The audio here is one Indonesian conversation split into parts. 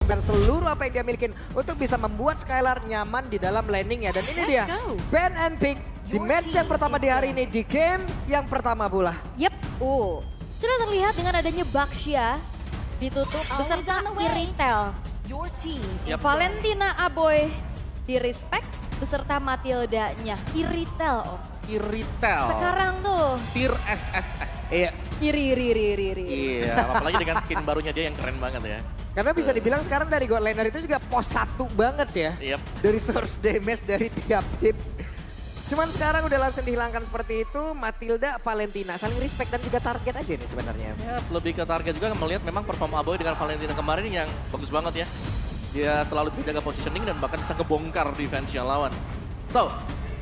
memperhitungkan seluruh apa yang dia milikin untuk bisa membuat Skylar nyaman di dalam landingnya. Dan ini dia, ban and pick di match yang pertama di hari ini, di game yang pertama pula. Yep, sudah terlihat dengan adanya Baxia ditutup beserta Iritel. Valentina Aboy di respect beserta Matilda-nya. Iritel, Om. Iritel. Sekarang tuh. Tier SSS. Iya. Iri. Iya, apalagi dengan skin barunya dia yang keren banget ya. Karena bisa dibilang sekarang dari God Laner itu juga pos 1 banget ya. Yep. Dari source damage dari tiap tim. Cuman sekarang udah langsung dihilangkan seperti itu. Matilda, Valentina saling respect dan juga target aja nih sebenarnya. Ya, lebih ke target juga melihat memang perform Aboy dengan Valentina kemarin yang bagus banget ya. Dia selalu bisa jaga positioning dan bahkan bisa ngebongkar defense-nya lawan. So,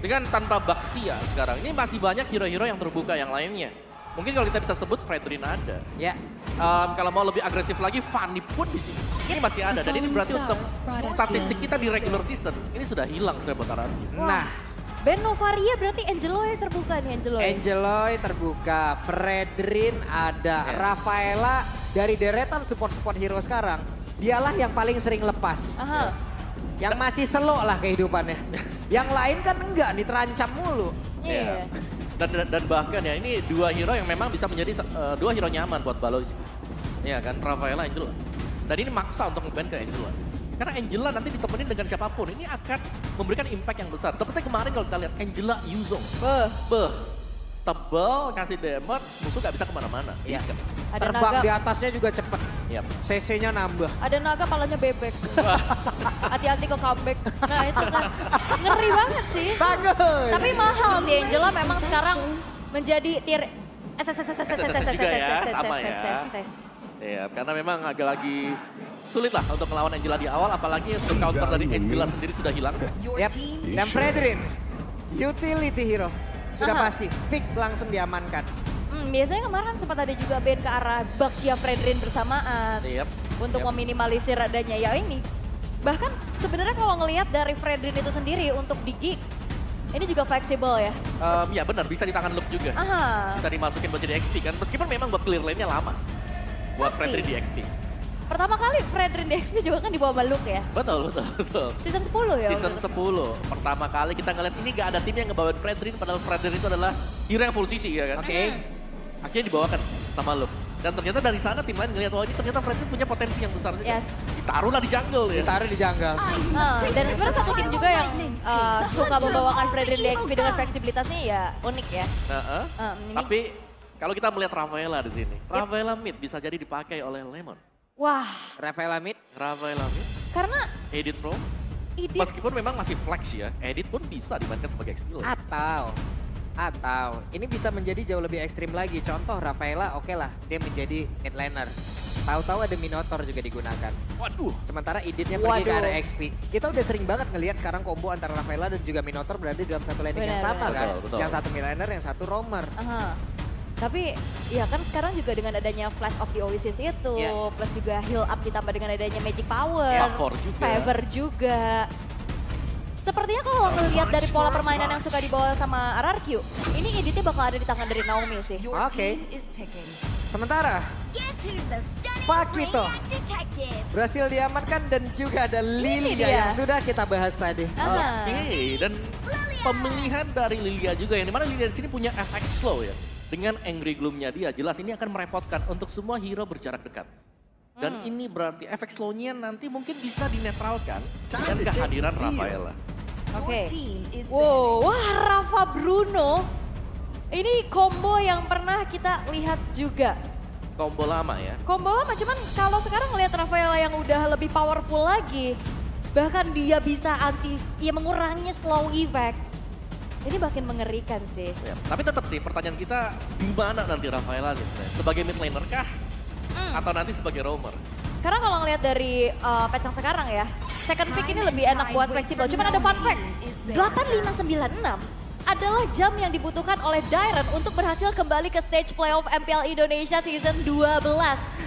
dengan tanpa Baxia sekarang, ini masih banyak hero-hero yang terbuka yang lainnya. Mungkin kalau kita bisa sebut Fredrin ada. Ya. Kalau mau lebih agresif lagi, Fanny pun di sini. Ini masih ada dan ini berarti untuk statistik kita di regular season, ini sudah hilang sebenarnya. Nah. Ben Novaria berarti Angeloy terbuka nih, Angeloy terbuka, Fredrin ada, Rafaela dari deretan support-support hero sekarang, dialah yang paling sering lepas. Yang masih slow lah kehidupannya. Yang lain kan enggak nih, terancam mulu. Iya. Dan bahkan ya ini dua hero yang memang bisa menjadi dua hero nyaman buat Balois. Iya kan, Rafaela, Angela. Dan ini maksa untuk nge-ban ke Angela. Karena Angela nanti ditemenin dengan siapapun, ini akan memberikan impact yang besar. Seperti kemarin kalau kita lihat Angela Yuzong. Tebel, kasih damage, musuh gak bisa kemana-mana. Iya. Ada Terbang naga. di atasnya juga cepet. Yep. CC-nya nambah. Ada naga palanya bebek. Hati-hati ke comeback. Nah itu kan ngeri banget sih. Bagus. Tapi mahal sih Angela memang sekarang menjadi tier Iya, karena memang agak lagi sulit lah untuk melawan Angela di awal, apalagi counter dari Angela sendiri sudah hilang. Yap, dan Fredrin, utility hero, sudah pasti, fix langsung diamankan. Biasanya kemarin sempat ada juga ban ke arah Baxia Fredrin bersamaan. Untuk meminimalisir adanya ya ini. Bahkan sebenarnya kalau ngelihat dari Fredrin itu sendiri untuk Digi, ini juga fleksibel ya? Ya benar, bisa di tangan loop juga. Bisa dimasukin buat jadi XP kan, meskipun memang buat clear lane-nya lama. Buat Fredrin di XP. Pertama kali Fredrin di XP juga kan dibawa Baluk ya? Betul. Season 10 ya? Season 10. Pertama kali kita ngeliat ini gak ada tim yang ngebawain Fredrin, padahal Fredrin itu adalah hero yang full CC ya kan? Akhirnya dibawakan sama Loop. Dan ternyata dari sana tim lain ngeliat, wah ini ternyata Fredrin punya potensi yang besar juga. Ditaruhlah di jungle ya. Ditaruh di jungle. Dan sebenarnya satu tim juga yang suka membawakan Fredrin di XP dengan fleksibilitasnya ya unik ya. Tapi kalau kita melihat Rafaela di sini, Rafaela mid bisa jadi dipakai oleh Lemon. Wah. Rafaela mid. Karena Edit Pro, meskipun memang masih flex ya, Edit pun bisa dimainkan sebagai XP. Atau ini bisa menjadi jauh lebih ekstrim lagi. Contoh Rafaela oke lah, dia menjadi mid laner. Tahu-tahu ada Minotaur juga digunakan. Waduh. Sementara Editnya pergi ke arah XP. Kita udah sering banget ngelihat sekarang combo antara Rafaela dan juga Minotaur berada dalam satu landing yang sama kan. Betul. Yang satu mid laner, yang satu roamer. Tapi ya kan sekarang juga dengan adanya Flash of the Oasis itu, plus juga heal up ditambah dengan adanya Magic Power, Favor juga. Sepertinya kalau ngelihat dari pola permainan yang suka dibawa sama RRQ, ini editnya bakal ada di tangan dari Naomi sih. Sementara Pakito berhasil diamankan dan juga ada Lilia yang sudah kita bahas tadi. Dan pemilihan dari Lilia juga, yang dimana Lilia di sini punya efek slow ya. Dengan Angry Gloom-nya dia, jelas ini akan merepotkan untuk semua hero berjarak dekat. Dan ini berarti efek slow-nya nanti mungkin bisa dinetralkan dengan kehadiran Rafaela. Wah Rafa Bruno, ini combo yang pernah kita lihat juga. Combo lama ya? Combo lama, cuman kalau sekarang ngelihat Rafaela yang udah lebih powerful lagi, bahkan dia bisa mengurangi slow effect. Ini makin mengerikan sih. Tapi tetap sih pertanyaan kita, di mana nanti Rafaela nih? Sebagai mid laner kah? Atau nanti sebagai roamer? Karena kalau ngelihat dari patch yang sekarang ya, second pick ini lebih enak buat fleksibel. Cuman ada fun fact, 8596 adalah jam yang dibutuhkan oleh Dairon untuk berhasil kembali ke stage playoff MPL Indonesia Season 12.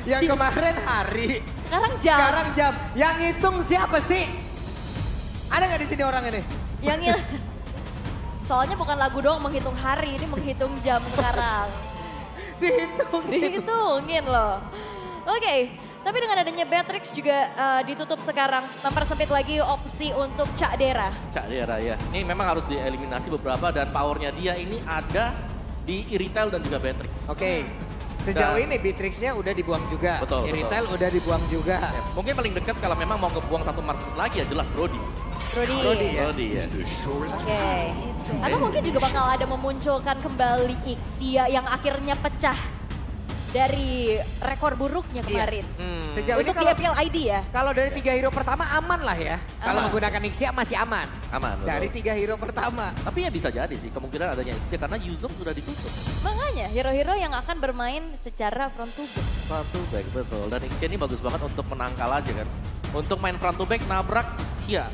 Yang kemarin hari, sekarang jam. Yang hitung siapa sih? Ada nggak di sini orang ini? Soalnya bukan lagu doang menghitung hari, ini menghitung jam sekarang. Dihitungin loh. Oke, Tapi dengan adanya Beatrix juga ditutup sekarang, mempersempit lagi opsi untuk Cak Dera. Cak Dera ya, ini memang harus dieliminasi beberapa dan powernya dia ini ada di Irithel dan juga Beatrix. Oke. Sejauh ini Beatrix-nya udah dibuang juga. Betul. Irithel udah dibuang juga. Ya, mungkin paling dekat kalau memang mau ngebuang satu marksman lagi ya jelas Brody. Brody ya. Oke. Atau mungkin juga bakal ada memunculkan kembali Ixia yang akhirnya pecah dari rekor buruknya kemarin. Sejauh Untuk ini PL ID ya. Kalau dari 3 hero pertama aman lah ya. Kalau menggunakan Ixia masih aman. Aman. Dari 3 hero pertama. Tapi ya bisa jadi sih kemungkinan adanya Ixia karena Yuzong sudah ditutup. Makanya hero-hero yang akan bermain secara front to back. Front to back, betul. Dan Ixia ini bagus banget untuk menangkal aja kan. Untuk main front to back nabrak Ixia.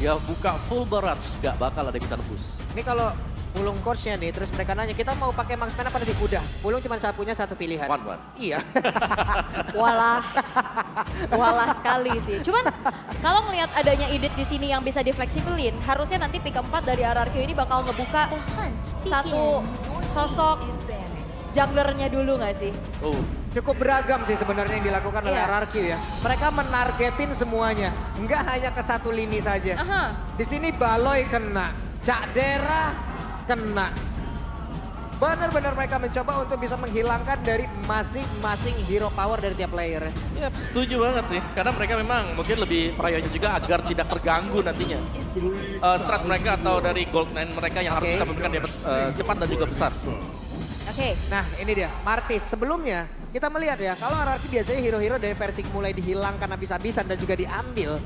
Dia buka full barrage, gak bakal ada yang bisa nembus. Ini kalau Pulung coachnya nih, terus mereka nanya, kita mau pakai marksman apa tadi? Udah, Pulung cuma punya satu pilihan. One. Iya. Walah sekali sih. Cuman kalau ngelihat adanya Edith di sini yang bisa difleksibelin, harusnya nanti pick 4 dari RRQ ini bakal ngebuka satu sosok junglernya dulu nggak sih? Cukup beragam sih sebenarnya yang dilakukan oleh RRQ ya. Mereka menargetin semuanya, nggak hanya ke satu lini saja. Di sini Baloy kena, Cak Dera kena. Benar-benar mereka mencoba untuk bisa menghilangkan dari masing-masing hero power dari tiap player. Ya setuju banget sih, karena mereka memang mungkin lebih prayonya juga agar tidak terganggu nantinya. Strat mereka atau dari Gold9 mereka yang harus bisa memberikan damage cepat dan juga besar. Oke. Nah ini dia, Martis. Sebelumnya kita melihat ya, kalau RRQ biasanya hero-hero dari Persik mulai dihilangkan habis-habisan dan juga diambil.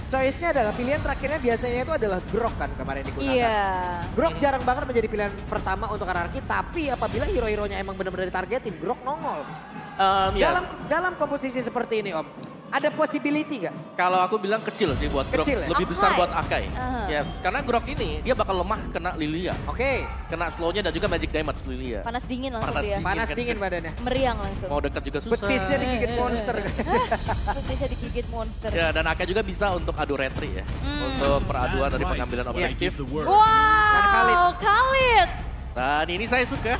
Choice-nya adalah pilihan terakhirnya biasanya itu adalah Grok kan kemarin digunakan. Iya. Grok jarang banget menjadi pilihan pertama untuk RRQ, tapi apabila hero-heronya emang benar-benar ditargetin, Grok nongol. Dalam komposisi seperti ini Om, ada possibility nggak? Kalau aku bilang kecil sih buat Grok, Kecil ya? lebih besar buat Akai. Yes, karena Grok ini dia bakal lemah kena Lilia. Oke. Kena slownya dan juga magic damage Lilia. Panas dingin langsung dia. Panas dingin badannya. Meriang langsung. Mau dekat juga susah. Betisnya digigit monster. Betisnya digigit monster. Ya dan Akai juga bisa untuk adu retri ya. Untuk peraduan dari pengambilan objektif. Wow, Khalid. Dan ini saya suka.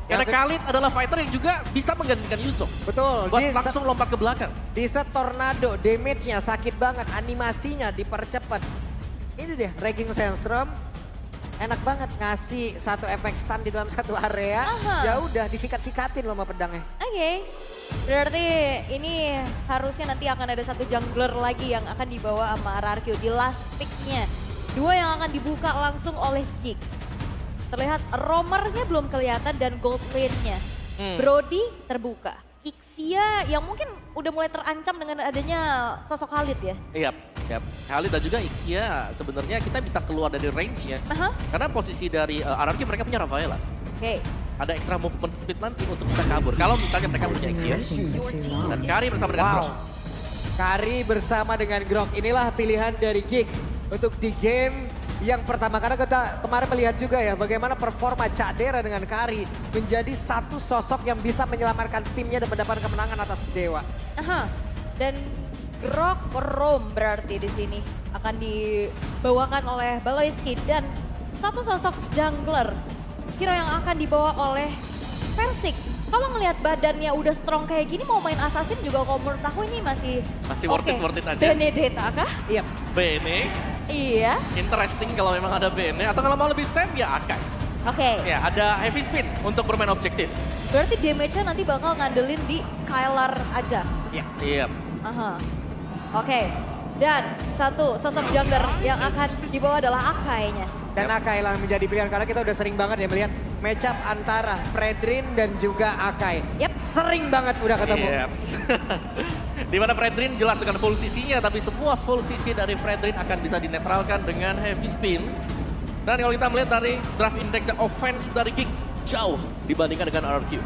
Karena Khalid adalah fighter yang juga bisa menggantikan Yuzong. Betul. Buat langsung lompat ke belakang. Di set tornado, damage-nya sakit banget, animasinya dipercepat. Ini dia, Raging Sandstorm. Enak banget ngasih satu efek stun di dalam satu area. Ya udah disikat-sikatin loh sama pedangnya. Oke. Berarti ini harusnya nanti akan ada satu jungler lagi yang akan dibawa sama RRQ di last pick-nya. 2 yang akan dibuka langsung oleh Geek. Terlihat roamernya belum kelihatan dan gold lane-nya. Brody terbuka. Ixia yang mungkin udah mulai terancam dengan adanya sosok Khalid ya. Iya. Khalid dan juga Ixia sebenarnya kita bisa keluar dari range-nya. Karena posisi dari RRQ mereka punya Rafaela. Oke. Ada extra movement speed nanti untuk bisa kabur. Kalau misalnya mereka punya Ixia. Dan Kari bersama dengan Grok. Kari bersama dengan Grok. Inilah pilihan dari Geek untuk di game yang pertama, karena kita kemarin melihat juga ya bagaimana performa Cak Dera dengan Kari menjadi satu sosok yang bisa menyelamatkan timnya dan mendapatkan kemenangan atas Dewa. Dan Grok roam berarti di sini akan dibawakan oleh Baloyski dan satu sosok jungler hero yang akan dibawa oleh Persik. Kalau ngelihat badannya udah strong kayak gini mau main assassin juga kalau menurut aku ini masih worth it aja. Benedetta kah? Iya. Bene. Iya. Interesting kalau memang ada Bene atau kalau mau lebih safe ya Akai. Oke. Ya ada heavy spin untuk bermain objektif. Berarti damage-nya nanti bakal ngandelin di Skylar aja. Iya. Oke. Dan satu sosok jungler yang akan dibawa adalah Akai-nya. Dan Akai lah menjadi pilihan karena kita udah sering banget ya melihat matchup antara Fredrin dan juga Akai. Sering banget udah ketemu. Dimana Fredrin jelas dengan full CC-nya, tapi semua full CC dari Fredrin akan bisa dinetralkan dengan heavy spin. Dan kalau kita melihat dari draft index offense dari Geek jauh dibandingkan dengan RRQ.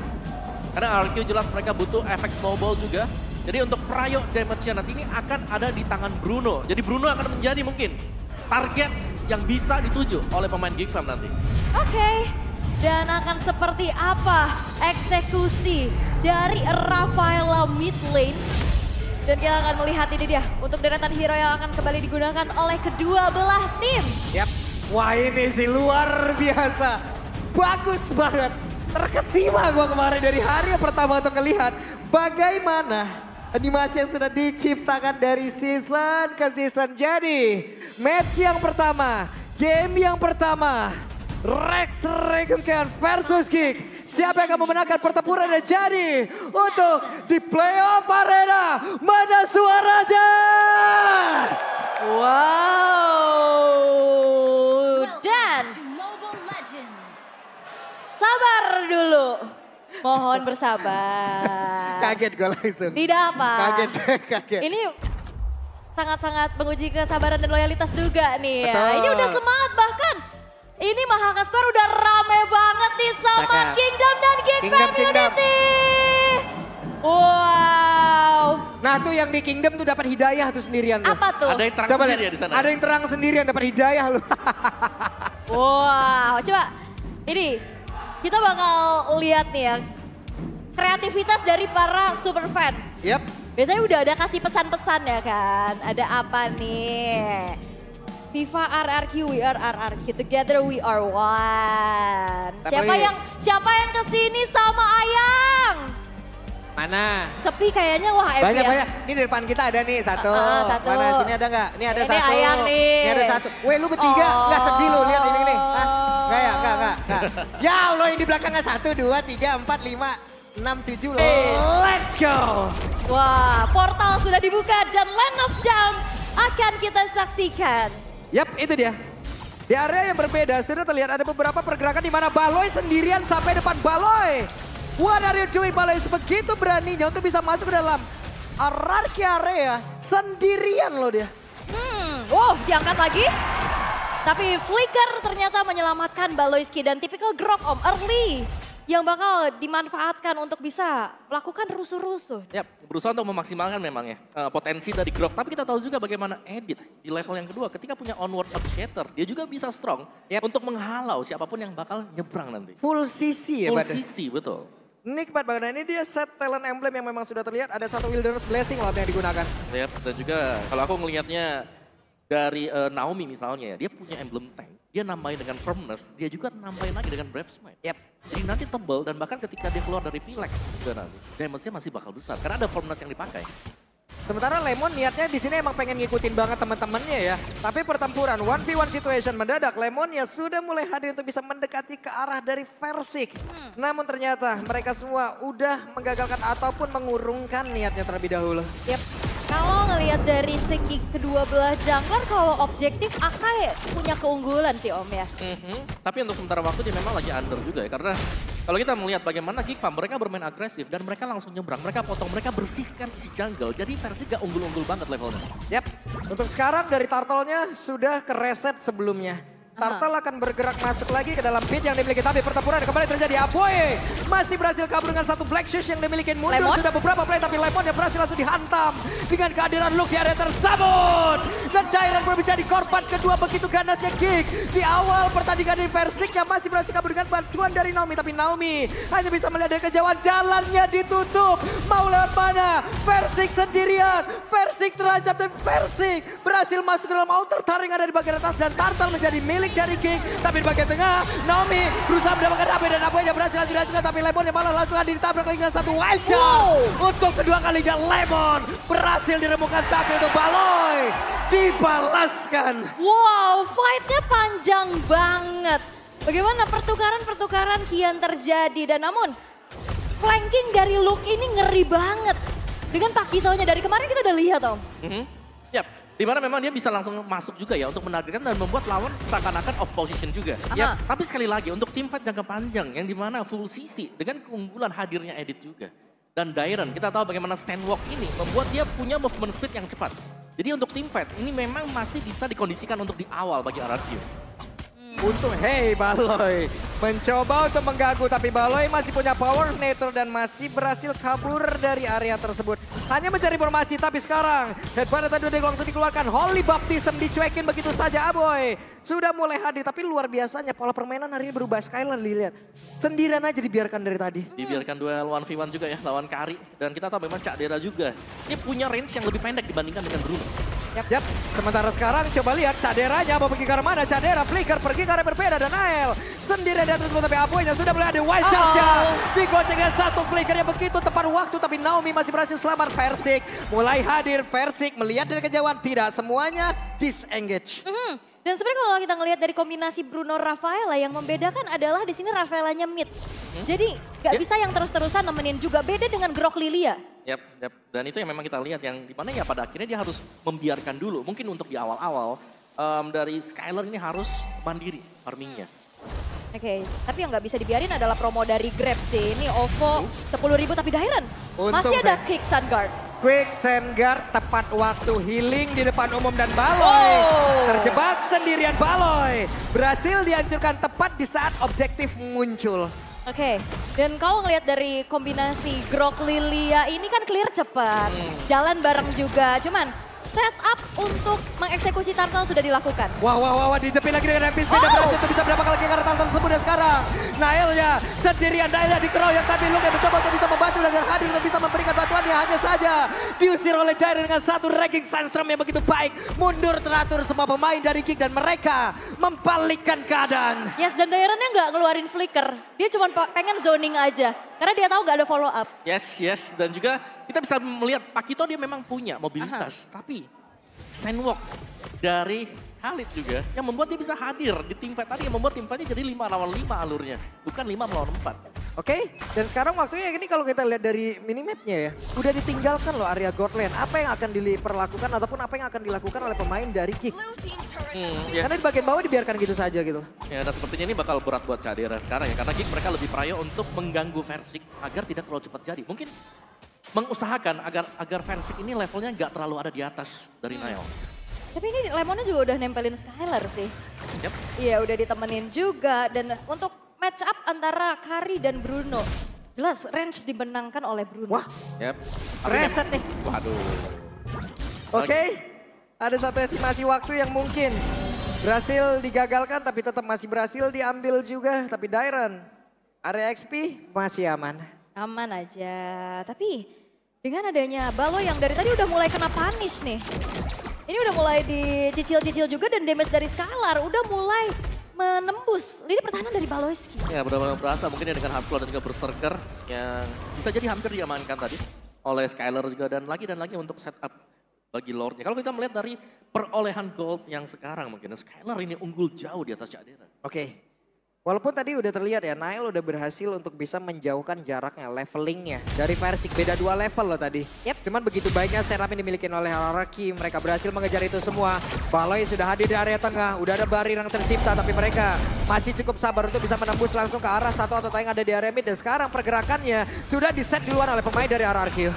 Karena RRQ jelas mereka butuh efek snowball juga. Jadi untuk prayo damage-nya nanti ini akan ada di tangan Bruno. Jadi Bruno akan menjadi mungkin target yang bisa dituju oleh pemain Geek Fam nanti. Oke. Dan akan seperti apa eksekusi dari Rafaela mid lane. Dan kita akan melihat ini dia untuk deretan hero yang akan kembali digunakan oleh kedua belah tim. Wah ini sih luar biasa. Bagus banget. Terkesima gue kemarin dari hari yang pertama untuk melihat bagaimana animasi yang sudah diciptakan dari season ke season. Jadi match yang pertama, game yang pertama, Rex Regenken versus Geek. Siapa yang akan memenangkan pertempuran dan jadi untuk di playoff arena mana suaranya? Wow, dan sabar dulu. Mohon bersabar. Kaget gue langsung. Tidak apa. Kaget, saya kaget. Ini sangat-sangat menguji kesabaran dan loyalitas juga nih ya. Betul. Ini udah semangat bahkan. Ini Mahaka Square udah rame banget nih sama Cakep. Kingdom dan Geek Community. Wow. Nah tuh yang di Kingdom tuh dapat hidayah tuh sendirian tuh. Apa tuh? Ada yang terang Coba sendiri lihat. ya di sana. Ada yang terang sendirian dapat hidayah loh. Wow, coba ini kita bakal lihat nih ya kreativitas dari para super fans. Yap. Biasanya udah ada kasih pesan-pesan ya kan. Ada apa nih? FIFA RRQ, we are RRQ, together we are one. Siapa yang kesini sama Ayang? Mana? Sepi kayaknya, wah Epi ya. Banyak. Ini di depan kita ada nih satu. Satu. Mana sini ada nggak? Ini ada Ini satu. Ayang nih. Ini ada satu. Weh lu bertiga nggak sedih lu lihat ini nih. Hah? Nggak ya? Nggak. Ya Allah yang di belakangnya 1, 2, 3, 4, 5, 6, 7 loh. Let's go. Wah, portal sudah dibuka dan Land of Jump akan kita saksikan. Yap, itu dia. Di area yang berbeda sudah terlihat ada beberapa pergerakan di mana Baloy sendirian sampai depan Baloy. What are you doing Baloy? Begitu beraninya untuk bisa masuk ke dalam hierarchy area sendirian loh dia. Diangkat lagi. Tapi Flicker ternyata menyelamatkan Baloyski dan tipikal Grok Om early yang bakal dimanfaatkan untuk bisa melakukan rusuh-rusuh. Yap, berusaha untuk memaksimalkan memang ya potensi dari Grok. Tapi kita tahu juga bagaimana Edit di level yang kedua ketika punya onward shatter, dia juga bisa strong untuk menghalau siapapun yang bakal nyebrang nanti. Full CC ya Full Bada? CC, betul. Nikmat banget. Nah, ini dia set talent emblem yang memang sudah terlihat. Ada satu Wilderness Blessing loh yang digunakan. Yap, dan juga kalau aku ngelihatnya dari Naomi misalnya ya, dia punya emblem tank. Dia nambahin dengan firmness, dia juga nambahin lagi dengan brave smite. Yap. Jadi nanti tebel dan bahkan ketika dia keluar dari Pilex juga nanti, damage-nya masih bakal besar karena ada firmness yang dipakai. Sementara Lemon niatnya di sini emang pengen ngikutin banget teman-temannya ya. Tapi pertempuran 1v1 situation mendadak Lemon ya sudah mulai hadir untuk bisa mendekati ke arah dari Versik. Namun ternyata mereka semua udah menggagalkan ataupun mengurungkan niatnya terlebih dahulu. Yap. Kalau ngelihat dari segi kedua belah jungler, kalau objektif Akai punya keunggulan sih Om ya. Tapi untuk sementara waktu dia memang lagi under juga ya. Karena kalau kita melihat bagaimana Geek Farm, mereka bermain agresif dan mereka langsung nyebrang. Mereka potong, mereka bersihkan isi jungle. Jadi versi gak unggul-unggul banget levelnya. Yap, untuk sekarang dari turtle-nya sudah ke reset sebelumnya. Turtle akan bergerak masuk lagi ke dalam pit yang dimiliki, tapi pertempuran kembali terjadi. Aboy masih berhasil kabur dengan satu Black Shoes yang dimiliki. Mundur Lemon? sudah beberapa play, tapi Lemon yang berhasil langsung dihantam. Dengan kehadiran Luke di area tersabut. Dan Dairan berbicara di korban kedua begitu ganasnya Geek. Di awal pertandingan di Versik yang masih berhasil kabur dengan bantuan dari Naomi. Tapi Naomi hanya bisa melihat dari kejauhan, jalannya ditutup. Mau lewat mana? Versik sendirian. Versik terancam dan Versik berhasil masuk ke dalam outer taring ada di bagian atas. Dan Turtle menjadi milik dari Geek. Tapi di bagian tengah, Naomi berusaha mendapatkan AP dan Aboynya berhasil langsung dihancurkan. Tapi Lemon yang malah langsung ditabrak lagi dengan satu wild charge. Untuk kedua kalinya Lemon berhasil diremukkan, tapi untuk Baloy dibalaskan. Wow, fight-nya panjang banget. Bagaimana pertukaran-pertukaran kian terjadi. Dan namun, flanking dari Luke ini ngeri banget. Dengan Pak Kisaunya dari kemarin kita udah lihat Om. Yap, dimana memang dia bisa langsung masuk juga ya untuk menargetkan dan membuat lawan seakan-akan off position juga. Aha. Tapi sekali lagi untuk tim fight jangka panjang yang dimana full CC dengan keunggulan hadirnya Edit juga. Dan Dairon, kita tahu bagaimana Sandwalk ini membuat dia punya movement speed yang cepat. Jadi untuk tim fight ini memang masih bisa dikondisikan untuk di awal bagi RRQ. Untung, hey Baloy mencoba untuk mengganggu, tapi Baloy masih punya power nature dan masih berhasil kabur dari area tersebut. Hanya mencari informasi, tapi sekarang headband tadi udah langsung dikeluarkan. Holy Baptism dicuekin begitu saja. Aboy sudah mulai hadir, tapi luar biasanya pola permainan hari ini berubah. Skylar dilihat sendirian aja dibiarkan dari tadi. Dibiarkan duel 1v1 juga ya lawan Kari. Dan kita tahu memang Cak Dera juga. Ini punya range yang lebih pendek dibandingkan dengan Bruno. Yap, sementara sekarang coba lihat Caderanya mau pergi ke arah mana. Cadera, Flicker pergi ke arah yang berbeda dan Nael sendiri di atas tapi Aboynya sudah mulai ada wild charge-nya. Digoceng dengan satu Flicker yang begitu tepat waktu tapi Naomi masih berhasil selamat. Versik mulai hadir, Versik melihat dari kejauhan tidak semuanya disengage. Dan sebenarnya kalau kita ngelihat dari kombinasi Bruno Rafaela yang membedakan adalah di sini Rafaelanya mid. Jadi gak bisa yang terus-terusan nemenin juga, beda dengan Grok Lilia. Yap. Dan itu yang memang kita lihat yang dimana ya pada akhirnya dia harus membiarkan dulu. Mungkin untuk di awal-awal dari Skylar ini harus mandiri farmingnya. Oke, tapi yang nggak bisa dibiarin adalah promo dari Grab sih. Ini OVO 10.000 tapi Dairen masih ada Kick Sunguard. Quick Sunguard tepat waktu healing di depan umum dan Baloy. Terjebak sendirian Baloy. Berhasil dihancurkan tepat di saat objektif muncul. Oke, dan kalau ngelihat dari kombinasi Grok Lilia ini kan clear cepat. Jalan bareng juga, cuman setup untuk mengeksekusi Turtle sudah dilakukan. Wah, dijepit lagi dengan MP Speed dan berhasil untuk bisa mendapatkan lagi karena Turtle tersebut. Dan sekarang Naelnya sendirian, Naelnya dikeroyok tapi Luke yang mencoba untuk bisa membantu dan hadir untuk bisa memberikan bantuannya. Hanya saja diusir oleh Dairen dengan satu ranking Sandstorm yang begitu baik. Mundur teratur semua pemain dari Kick dan mereka membalikkan keadaan. Yes, dan Dairennya nggak ngeluarin flicker. Dia cuma pengen zoning aja. Karena dia tahu nggak ada follow up. Yes. Dan juga kita bisa melihat Pakito dia memang punya mobilitas. Tapi sandwalk dari Khalid juga yang membuat dia bisa hadir di teamfight tadi. Yang membuat teamfightnya jadi 5 lawan 5 alurnya. Bukan 5 melawan 4. Oke, dan sekarang waktunya ini kalau kita lihat dari minimapnya ya. Udah ditinggalkan loh area Godland. Apa yang akan diperlakukan ataupun apa yang akan dilakukan oleh pemain dari Kick. Karena di bagian bawah dibiarkan gitu saja gitu. Ya, dan sepertinya ini bakal berat buat Cadera sekarang ya. Karena Kick mereka lebih prayo untuk mengganggu Versik agar tidak terlalu cepat jadi. Mungkin mengusahakan agar Versik ini levelnya nggak terlalu ada di atas dari Nael. Tapi ini Lemonnya juga udah nempelin Skylar sih. Yep. Iya udah ditemenin juga dan untuk match up antara Kari dan Bruno. Jelas range dimenangkan oleh Bruno. Wah, Yep. reset nih. Waduh. Oke, ada satu estimasi waktu yang mungkin berhasil digagalkan tapi tetap masih berhasil diambil juga. Tapi Dairen, area XP masih aman. Aman aja, tapi dengan adanya Balo yang dari tadi udah mulai kena punish nih. Ini udah mulai dicicil-cicil juga dan damage dari Skylar udah mulai menembus lini pertahanan dari Baloyski. Ya benar-benar berasa mungkin ya dengan Hustle dan juga Berserker yang bisa jadi hampir diamankan tadi oleh Skylar juga dan lagi untuk setup bagi Lordnya. Kalau kita melihat dari perolehan gold yang sekarang mungkin Skylar ini unggul jauh di atas Cadera. Oke. Walaupun tadi udah terlihat ya, Nael udah berhasil untuk bisa menjauhkan jaraknya, levelingnya. Dari Versik, beda 2 level loh tadi. Cuman begitu baiknya setup yang dimiliki oleh Hierarchy, mereka berhasil mengejar itu semua. Baloy sudah hadir di area tengah, udah ada barrier yang tercipta, tapi mereka masih cukup sabar untuk bisa menembus langsung ke arah satu atau yang ada di area mid. Dan sekarang pergerakannya sudah di-set duluan oleh pemain dari Hierarchy.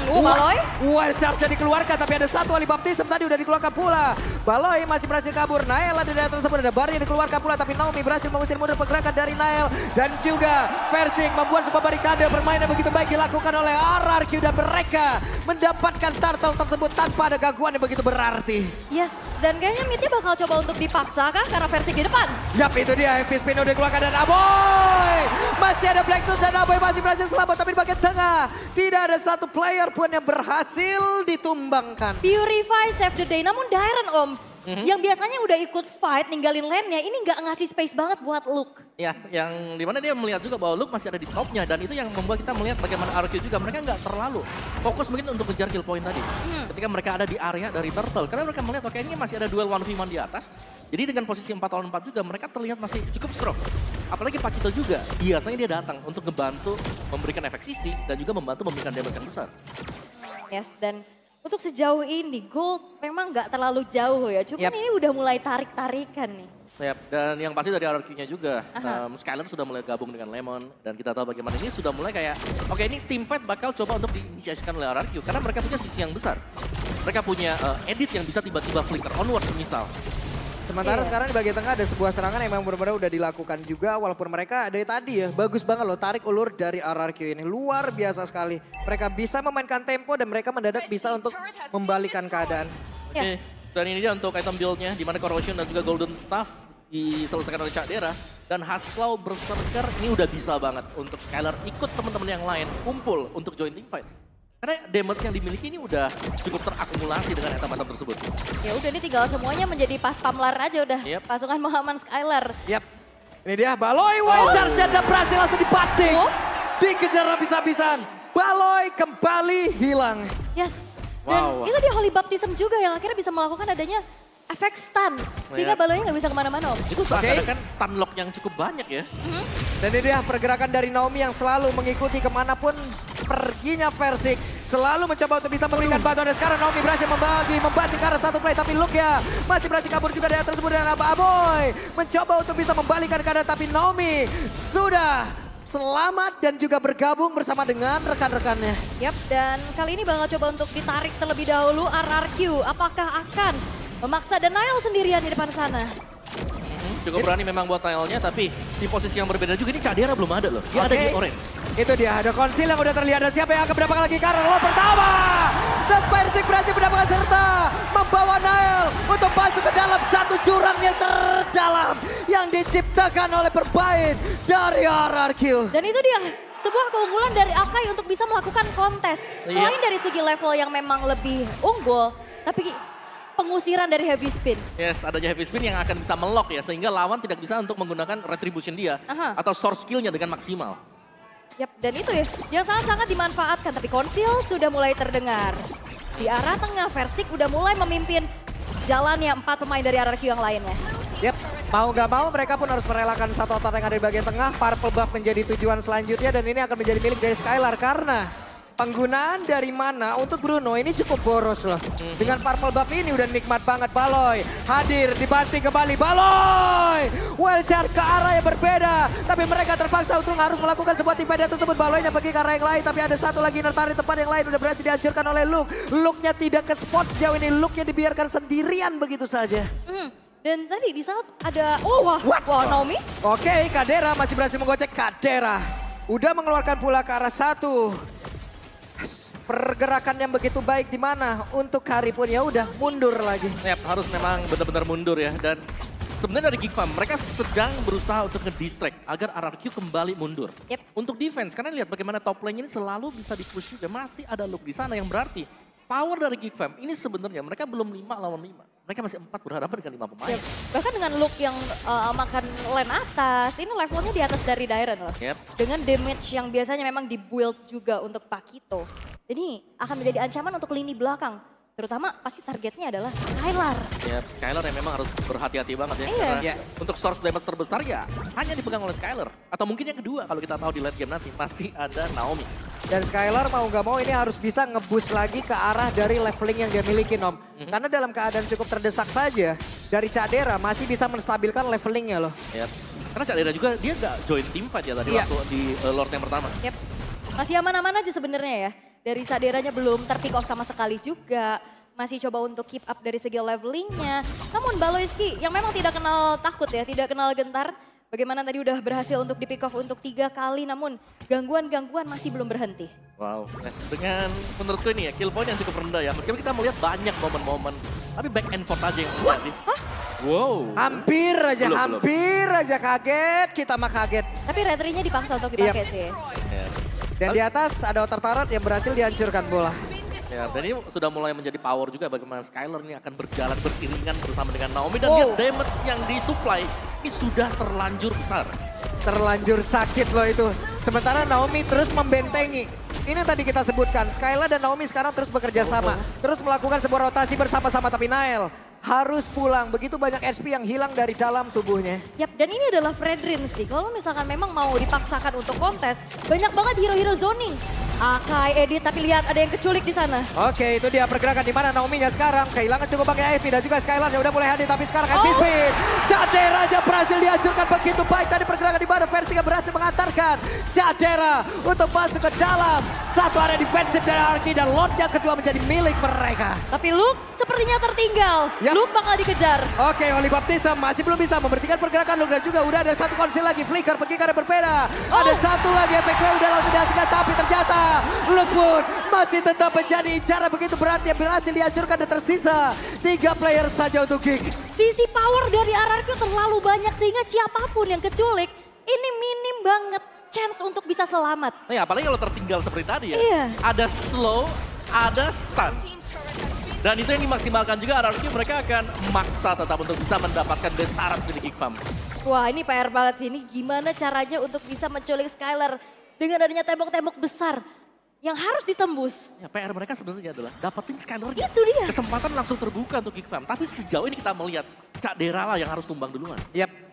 Baloy? Wild charge dikeluarkan tapi ada satu Ali Baptism tadi udah dikeluarkan pula. Baloy masih berhasil kabur. Nael ada di daerah tersebut, ada barrier dikeluarkan pula tapi Naomi berhasil mengusir mundur pergerakan dari Nael. Dan juga Versik membuat sebuah barikade, permainan begitu baik dilakukan oleh RRQ dan mereka mendapatkan turtle tersebut tanpa ada gangguan yang begitu berarti. Yes, dan kayaknya midnya bakal coba untuk dipaksa kah karena Versik di depan. Yap, itu dia Heavy Spin udah dikeluarkan dan Aboy. Masih ada Blackstone dan Aboy masih berhasil selamat tapi di bagian tengah tidak ada satu player pun yang berhasil ditumbangkan. Purify save the day, namun Dairen Om, yang biasanya udah ikut fight ninggalin lane-nya, ini nggak ngasih space banget buat Luke. Ya, yang dimana dia melihat juga bahwa Luke masih ada di topnya dan itu yang membuat kita melihat bagaimana RRQ juga mereka nggak terlalu fokus mungkin untuk kejar kill point tadi. Ketika mereka ada di area dari Turtle, karena mereka melihat oke ini masih ada duel 1v1 di atas. Jadi dengan posisi 4 lawan 4 juga mereka terlihat masih cukup strong. Apalagi Pakito juga, biasanya dia datang untuk membantu memberikan efek sisi dan juga membantu memberikan damage yang besar. Yes, dan untuk sejauh ini Gold memang nggak terlalu jauh ya. Cuman ini udah mulai tarik-tarikan nih. Yap, dan yang pasti dari RRQ-nya juga, Skylar sudah mulai gabung dengan Lemon. Dan kita tahu bagaimana ini sudah mulai kayak, oke ini team fight bakal coba untuk diinisiasikan oleh RRQ. Karena mereka punya sisi yang besar. Mereka punya edit yang bisa tiba-tiba flicker onward misal. Sementara sekarang di bagian tengah ada sebuah serangan yang memang benar-benar udah dilakukan juga. Walaupun mereka dari tadi ya, bagus banget loh tarik ulur dari RRQ ini. Luar biasa sekali. Mereka bisa memainkan tempo dan mereka mendadak bisa untuk membalikan keadaan. Oke, dan ini dia untuk item build-nya. Dimana Corrosion dan juga Golden Staff diselesaikan oleh Cadera. Dan Husklaw Berserker ini udah bisa banget untuk Skylar ikut teman-teman yang lain kumpul untuk join team fight. Karena damage yang dimiliki ini udah cukup terakumulasi dengan item-item tersebut. Ya udah ini tinggal semuanya menjadi pas pamlar aja udah. Pasukan Muhammad Skylar. Ini dia Baloi, wild charge ada berhasil langsung dibatik. Dikejar habis-habisan. Baloi kembali hilang. Yes. Dan itu dia Holy Baptism juga yang akhirnya bisa melakukan adanya efek stun. Sehingga Baloinya nggak bisa kemana-mana. Itu seakan-akan stun lock yang cukup banyak ya. Dan ini dia pergerakan dari Naomi yang selalu mengikuti kemanapun perginya Versik. Selalu mencoba untuk bisa memberikan bantuan. Dan sekarang Naomi berhasil membantu ke arah satu play. Tapi Luke ya masih berhasil kabur juga dari tersebut. Dan Aboy mencoba untuk bisa membalikan keadaan. Tapi Naomi sudah selamat dan juga bergabung bersama dengan rekan-rekannya. Dan kali ini bakal coba untuk ditarik terlebih dahulu RRQ. Apakah akan memaksa Denial sendirian di depan sana? Cukup berani memang buat Nile-nya, tapi di posisi yang berbeda juga. Ini Cadera belum ada loh, dia ada di orange. Itu dia, ada konsil yang udah terlihat. Dan siapa yang akan mendapatkan lagi karena lo pertama. Dan Versik berhasil mendapatkan serta membawa Nile untuk masuk ke dalam satu jurang yang terdalam yang diciptakan oleh permain dari RRQ. Dan itu dia, sebuah keunggulan dari Akai untuk bisa melakukan kontes. Selain dari segi level yang memang lebih unggul, tapi pengusiran dari heavy spin. Yes, adanya heavy spin yang akan bisa melock ya, sehingga lawan tidak bisa untuk menggunakan retribution dia atau source skillnya dengan maksimal. Dan itu ya, yang sangat-sangat dimanfaatkan. Tapi konsil sudah mulai terdengar. Di arah tengah, Versik udah mulai memimpin jalannya 4 pemain dari RRQ yang lainnya. Mau gak mau mereka pun harus merelakan satu otot yang ada di bagian tengah. Purple buff menjadi tujuan selanjutnya dan ini akan menjadi milik dari Skylar karena penggunaan dari mana untuk Bruno ini cukup boros loh. Dengan purple buff ini udah nikmat banget. Baloi hadir, dibanting kembali. Baloi well charge ke arah yang berbeda. Tapi mereka terpaksa untuk harus melakukan sebuah tipe tersebut. Baloinya pergi ke arah yang lain. Tapi ada satu lagi nertari tempat yang lain. Udah berhasil dihancurkan oleh Luke. Luke-nya tidak ke spot sejauh ini. Luke-nya dibiarkan sendirian begitu saja. Dan tadi di saat ada, Naomi. Oke, Cadera masih berhasil menggocek. Cadera udah mengeluarkan pula ke arah satu. Pergerakan yang begitu baik di mana untuk Kari pun ya udah mundur lagi. Harus memang benar-benar mundur ya. Dan sebenarnya dari Geek Farm mereka sedang berusaha untuk nge-distract agar RRQ kembali mundur. Untuk defense, karena lihat bagaimana top lane ini selalu bisa di-push juga. Masih ada Luke di sana yang berarti power dari Geek Farm ini sebenarnya mereka belum 5 lawan 5. Mereka masih 4 berhadapan dengan 5 pemain. Bahkan dengan Luke yang makan lane atas, ini levelnya di atas dari Dairen loh. Dengan damage yang biasanya memang di-build juga untuk Pakito. Ini akan menjadi ancaman untuk lini belakang. Terutama pasti targetnya adalah Skylar. Skylar yang memang harus berhati-hati banget ya. Karena untuk source damage terbesar ya hanya dipegang oleh Skylar. Atau mungkin yang kedua kalau kita tahu di late game nanti masih ada Naomi. Dan Skylar mau gak mau ini harus bisa nge-boost lagi ke arah dari leveling yang dia miliki Nom. Karena dalam keadaan cukup terdesak saja dari Cadera masih bisa menstabilkan levelingnya loh. Karena Cadera juga dia gak join team fight ya tadi waktu di Lord yang pertama. Masih aman-aman aja sebenarnya ya. Dari Caderanya belum terpick off sama sekali juga. Masih coba untuk keep up dari segi levelingnya. Namun Baloiski yang memang tidak kenal takut ya, tidak kenal gentar. Bagaimana tadi udah berhasil untuk di pick off untuk 3 kali, namun gangguan-gangguan masih belum berhenti. Wow, dengan menurutku ini ya kill point yang cukup rendah ya. Meskipun kita melihat banyak momen-momen, tapi back and forth aja yang terjadi. Wow. Hampir aja kaget, kita mah kaget. Tapi retrinya dipaksa untuk dipakai sih. Dan di atas ada Otter Tarot yang berhasil dihancurkan bola. Dan ini sudah mulai menjadi power juga bagaimana Skylar ini akan berjalan beriringan bersama dengan Naomi. Dan lihat damage yang disupply ini sudah terlanjur besar. Terlanjur sakit loh itu. Sementara Naomi terus membentengi. Ini yang tadi kita sebutkan, Skylar dan Naomi sekarang terus bekerja sama. Terus melakukan sebuah rotasi bersama-sama, tapi Nile harus pulang. Begitu banyak SP yang hilang dari dalam tubuhnya. Dan ini adalah Fredrin sih. Kalau misalkan memang mau dipaksakan untuk kontes, banyak banget hero-hero zoning. Akai, Edit, tapi lihat ada yang keculik di sana. Oke, itu dia pergerakan di mana Naomi-nya sekarang. Kehilangan cukup pakai AFP dan juga Skylar yang udah mulai hadir. Tapi sekarang heavy spin. Cadera aja berhasil dihancurkan begitu baik. Tadi pergerakan di mana Versik berhasil mengantarkan Cadera untuk masuk ke dalam satu area defensif dari Arki. Dan Lordnya kedua menjadi milik mereka. Tapi Luke sepertinya tertinggal. Luke bakal dikejar. Oke, Holy Baptism masih belum bisa memberhentikan pergerakan Luke. Dan juga udah ada satu konsil lagi. Flicker pergi ke arah berbeda. Ada satu lagi FX udah langsung dihasilkan. Tapi ternyata Luke pun masih tetap menjadi incaran begitu berat yang berhasil dihancurkan dan tersisa 3 player saja untuk Geek. Sisi power dari RRQ terlalu banyak sehingga siapapun yang keculik ini minim banget chance untuk bisa selamat. Nah, apalagi kalau tertinggal seperti tadi ya. Iya. Ada slow, ada stun. Dan itu yang dimaksimalkan juga RRQ, mereka akan maksa tetap untuk bisa mendapatkan best start milik Geek Fam. Wah ini PR banget sih, ini gimana caranya untuk bisa menculik Skylar dengan adanya tembok-tembok besar yang harus ditembus. Ya, PR mereka sebenarnya adalah dapetin Skylar. Itu dia. Kesempatan langsung terbuka untuk Geek Fam. Tapi sejauh ini kita melihat Cak Dera lah yang harus tumbang duluan. Yap.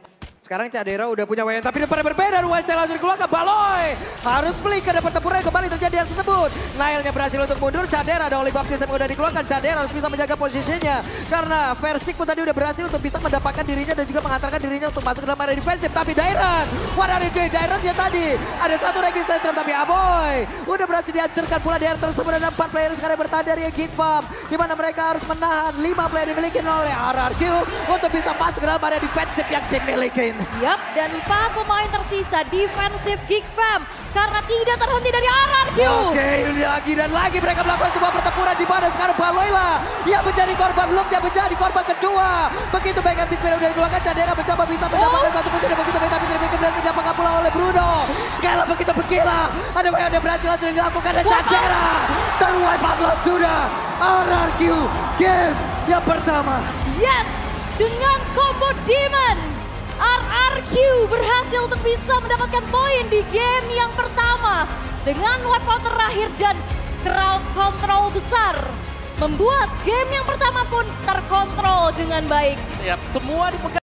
Sekarang Cadera udah punya WN, tapi depannya berbeda. Wajah langsung dikeluarkan, Baloy harus beli karena pertempuran kembali terjadi yang tersebut. Nailnya berhasil untuk mundur, Cadera ada Oli Baptiste yang udah dikeluarkan. Cadera harus bisa menjaga posisinya karena Versik pun tadi udah berhasil untuk bisa mendapatkan dirinya dan juga mengantarkan dirinya untuk masuk ke dalam area defensif. Tapi Dairon, what are you doing? Daironnya tadi ada satu Regi Centrum, tapi Aboy udah berhasil dihancurkan pula di area tersebut. Dan 4 player sekarang bertahan dari Geek Fam, di mana mereka harus menahan 5 player dimiliki oleh RRQ untuk bisa masuk ke dalam area defensif yang dimiliki. Yap, dan 4 pemain tersisa defensif Geek Fam karena tidak terhenti dari RRQ. Oke, lagi dan lagi mereka melakukan sebuah pertempuran di mana sekarang Baloy lah yang menjadi korban blok, yang menjadi korban kedua. Begitu baik Big Player udah dikeluarkan, Cadera mencoba bisa mendapatkan satu posisi yang begitu baik, tapi tidak berhasil didapatkan pula oleh Bruno. Sekali begitu bergila, ada banyak yang berhasil langsung dilakukan dan Cadera terwipe out sudah. RRQ game yang pertama. Yes, dengan combo Demon. RRQ berhasil untuk bisa mendapatkan poin di game yang pertama. Dengan wipeout terakhir dan crowd control besar. Membuat game yang pertama pun terkontrol dengan baik. Yap, semua dipegang.